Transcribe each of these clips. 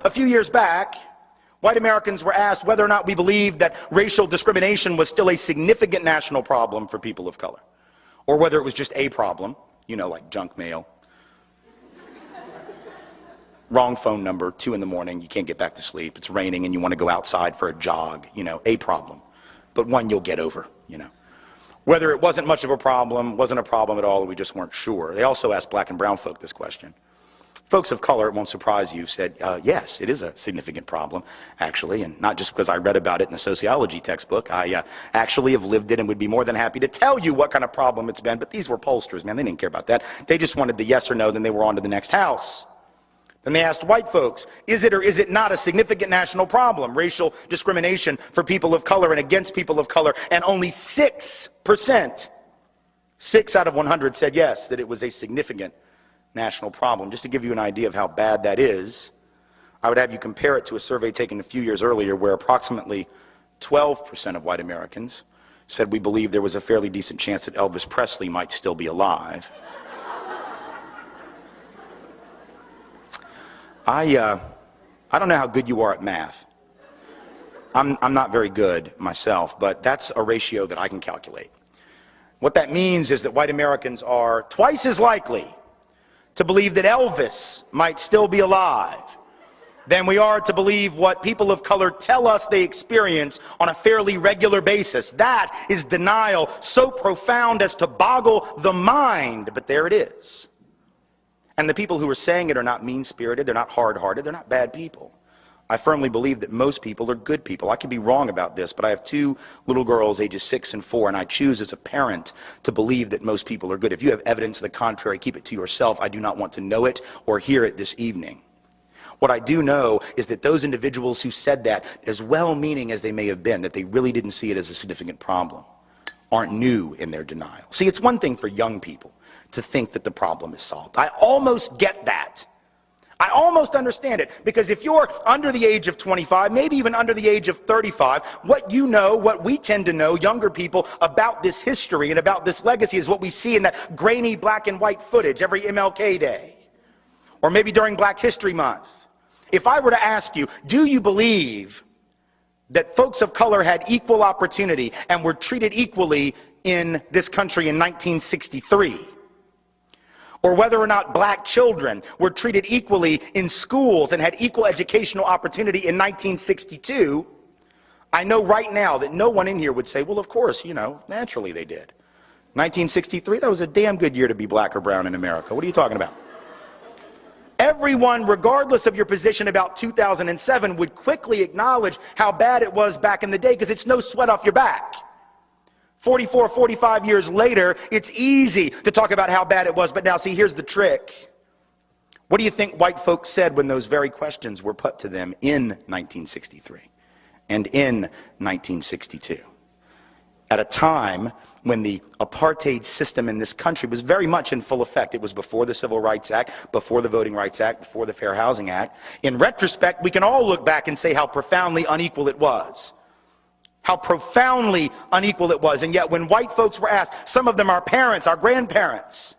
A few years back, white Americans were asked whether or not we believed that racial discrimination was still a significant national problem for people of color, or whether it was just a problem, you know, like junk mail, wrong phone number, 2 in the morning, you can't get back to sleep, it's raining and you want to go outside for a jog, you know, a problem, but one you'll get over, you know. Whether it wasn't much of a problem, wasn't a problem at all, we just weren't sure. They also asked black and brown folk this question. Folks of color, it won't surprise you, said, yes, it is a significant problem, actually, and not just because I read about it in a sociology textbook. I actually have lived it and would be more than happy to tell you what kind of problem it's been, but these were pollsters, man, they didn't care about that. They just wanted the yes or no, then they were on to the next house. Then they asked white folks, is it or is it not a significant national problem, racial discrimination for people of color and against people of color? And only 6%, 6 out of 100 said yes, that it was a significant national problem. Just to give you an idea of how bad that is, I would have you compare it to a survey taken a few years earlier where approximately 12% of white Americans said we believe there was a fairly decent chance that Elvis Presley might still be alive. I don't know how good you are at math. I'm not very good myself, but that's a ratio that I can calculate. What that means is that white Americans are twice as likely to believe that Elvis might still be alive than we are to believe what people of color tell us they experience on a fairly regular basis. That is denial so profound as to boggle the mind, but there it is. And the people who are saying it are not mean-spirited, they're not hard-hearted, they're not bad people. I firmly believe that most people are good people. I could be wrong about this, but I have 2 little girls ages 6 and 4, and I choose as a parent to believe that most people are good. If you have evidence to the contrary, keep it to yourself. I do not want to know it or hear it this evening. What I do know is that those individuals who said that, as well-meaning as they may have been, that they really didn't see it as a significant problem, aren't new in their denial. See, it's one thing for young people to think that the problem is solved. I almost get that. I almost understand it, because if you're under the age of 25, maybe even under the age of 35, what you know, what we tend to know, younger people, about this history and about this legacy is what we see in that grainy black and white footage every MLK Day, or maybe during Black History Month. If I were to ask you, do you believe that folks of color had equal opportunity and were treated equally in this country in 1963? Or whether or not black children were treated equally in schools and had equal educational opportunity in 1962, I know right now that no one in here would say, well, of course, you know, naturally they did. 1963, that was a damn good year to be black or brown in America. What are you talking about? Everyone, regardless of your position about 2007, would quickly acknowledge how bad it was back in the day, because it's no sweat off your back. 44, 45 years later, it's easy to talk about how bad it was, but now see, here's the trick. What do you think white folks said when those very questions were put to them in 1963 and in 1962? At a time when the apartheid system in this country was very much in full effect. It was before the Civil Rights Act, before the Voting Rights Act, before the Fair Housing Act. In retrospect, we can all look back and say how profoundly unequal it was. How profoundly unequal it was. And yet when white folks were asked, some of them our parents, our grandparents,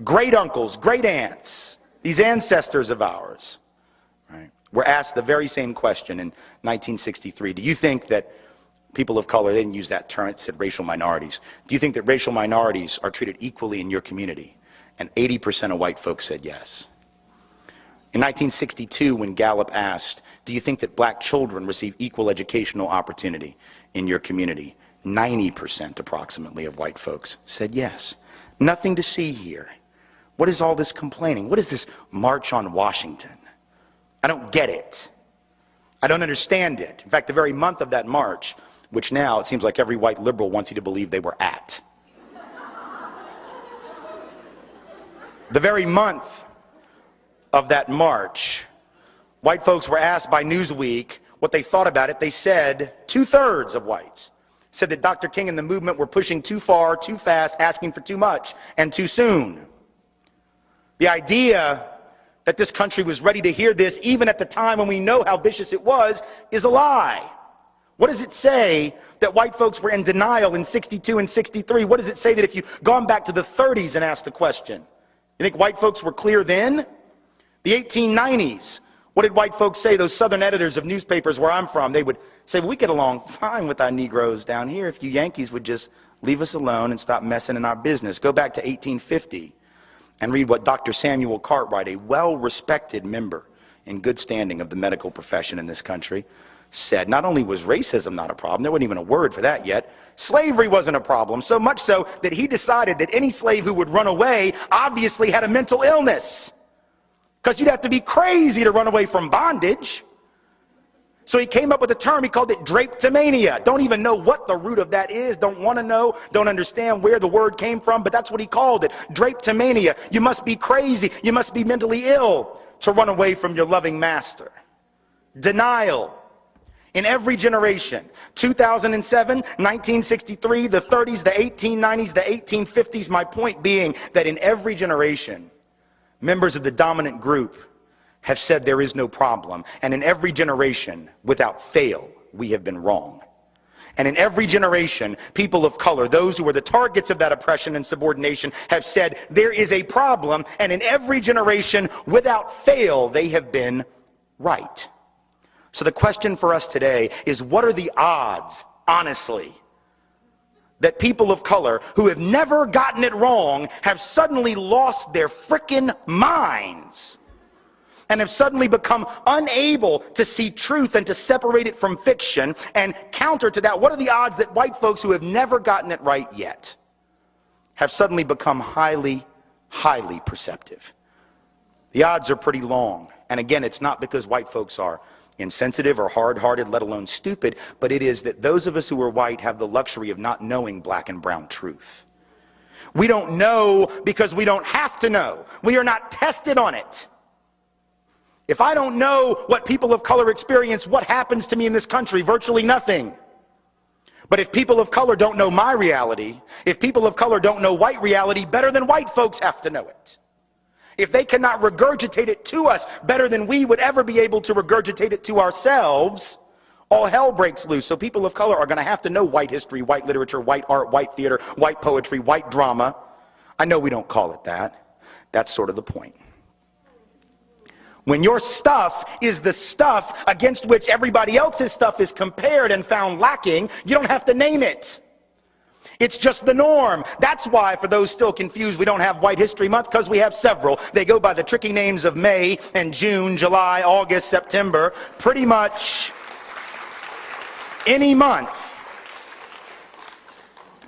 great uncles, great aunts, these ancestors of ours, right, were asked the very same question in 1963. Do you think that people of color, they didn't use that term, it said racial minorities. Do you think that racial minorities are treated equally in your community? And 80% of white folks said yes. In 1962, when Gallup asked, do you think that black children receive equal educational opportunity in your community? 90% approximately of white folks said yes. Nothing to see here. What is all this complaining? What is this March on Washington? I don't get it. I don't understand it. In fact, the very month of that march, which now it seems like every white liberal wants you to believe they were at. The very month of that march, white folks were asked by Newsweek what they thought about it. They said, 2/3 of whites said that Dr. King and the movement were pushing too far, too fast, asking for too much, and too soon. The idea that this country was ready to hear this, even at the time when we know how vicious it was, is a lie. What does it say that white folks were in denial in 62 and 63? What does it say that if you'd gone back to the 30s and asked the question? You think white folks were clear then? The 1890s, What did white folks say? Those southern editors of newspapers where I'm from, they would say, well, we get along fine with our Negroes down here if you Yankees would just leave us alone and stop messing in our business. Go back to 1850 and read what Dr. Samuel Cartwright, a well-respected member in good standing of the medical profession in this country, said. Not only was racism not a problem, there wasn't even a word for that yet, slavery wasn't a problem, so much so that he decided that any slave who would run away obviously had a mental illness. Because you'd have to be crazy to run away from bondage. So he came up with a term, he called it drapetomania. Don't even know what the root of that is, don't want to know, don't understand where the word came from, but that's what he called it, drapetomania. You must be crazy, you must be mentally ill to run away from your loving master. Denial. In every generation, 2007, 1963, the 30s, the 1890s, the 1850s, my point being that in every generation, members of the dominant group have said there is no problem. And in every generation, without fail, we have been wrong. And in every generation, people of color, those who were the targets of that oppression and subordination, have said there is a problem. And in every generation, without fail, they have been right. So the question for us today is, what are the odds, honestly, that people of color who have never gotten it wrong have suddenly lost their frickin' minds and have suddenly become unable to see truth and to separate it from fiction? And counter to that, what are the odds that white folks who have never gotten it right yet have suddenly become highly, highly perceptive? The odds are pretty long. And again, it's not because white folks are insensitive or hard-hearted, let alone stupid, but it is that those of us who are white have the luxury of not knowing black and brown truth. We don't know because we don't have to know. We are not tested on it. If I don't know what people of color experience, what happens to me in this country? Virtually nothing. But if people of color don't know my reality, if people of color don't know white reality better than white folks have to know it, if they cannot regurgitate it to us better than we would ever be able to regurgitate it to ourselves, all hell breaks loose. So people of color are going to have to know white history, white literature, white art, white theater, white poetry, white drama. I know we don't call it that. That's sort of the point. When your stuff is the stuff against which everybody else's stuff is compared and found lacking, you don't have to name it. It's just the norm. That's why, for those still confused, we don't have White History Month, because we have several. They go by the tricky names of May and June, July, August, September. Pretty much any month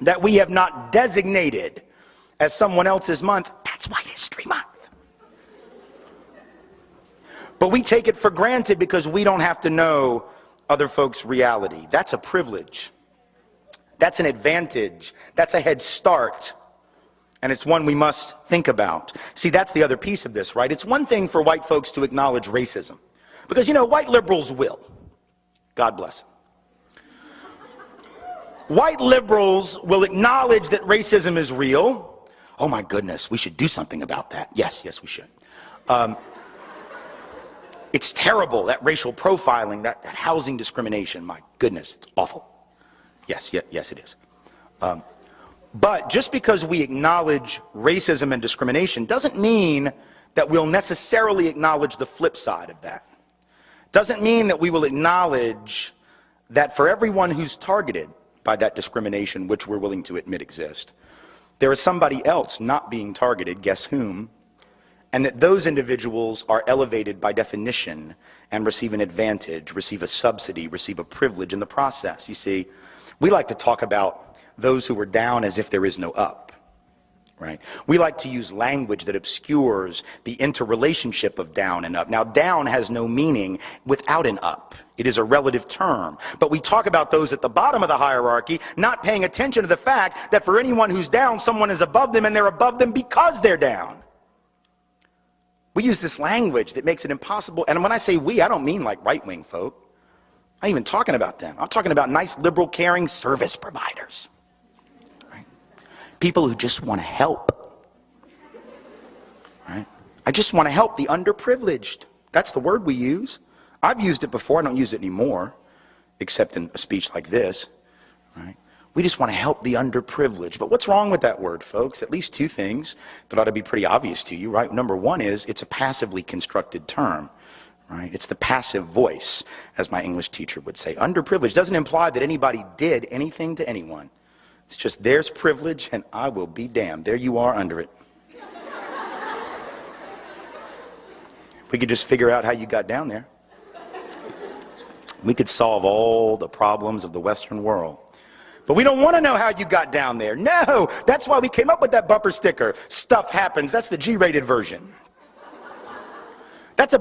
that we have not designated as someone else's month, that's White History Month. But we take it for granted because we don't have to know other folks' reality. That's a privilege. That's an advantage. That's a head start. And it's one we must think about. See, that's the other piece of this, right? It's one thing for white folks to acknowledge racism. Because, you know, white liberals will. God bless them. White liberals will acknowledge that racism is real. Oh my goodness, we should do something about that. Yes, we should. It's terrible, that racial profiling, that housing discrimination. My goodness, it's awful. Yes, it is. But just because we acknowledge racism and discrimination doesn't mean that we'll necessarily acknowledge the flip side of that. Doesn't mean that we will acknowledge that for everyone who's targeted by that discrimination, which we're willing to admit exists, there is somebody else not being targeted, guess whom, and that those individuals are elevated by definition and receive an advantage, receive a subsidy, receive a privilege in the process. You see, we like to talk about those who are down as if there is no up, right? We like to use language that obscures the interrelationship of down and up. Now, down has no meaning without an up. It is a relative term. But we talk about those at the bottom of the hierarchy, not paying attention to the fact that for anyone who's down, someone is above them, and they're above them because they're down. We use this language that makes it impossible. And when I say we, I don't mean like right-wing folk. I'm even talking about them. I'm talking about nice, liberal, caring service providers. Right? People who just want to help. Right? I just want to help the underprivileged. That's the word we use. I've used it before. I don't use it anymore, except in a speech like this. Right? We just want to help the underprivileged. But what's wrong with that word, folks? At least two things that ought to be pretty obvious to you, right? Number one is it's a passively constructed term. right? It's the passive voice, as my English teacher would say. Underprivileged doesn't imply that anybody did anything to anyone. It's just there's privilege and I will be damned. There you are under it. We could just figure out how you got down there. We could solve all the problems of the Western world. But we don't want to know how you got down there. No, that's why we came up with that bumper sticker. Stuff happens. That's the G-rated version.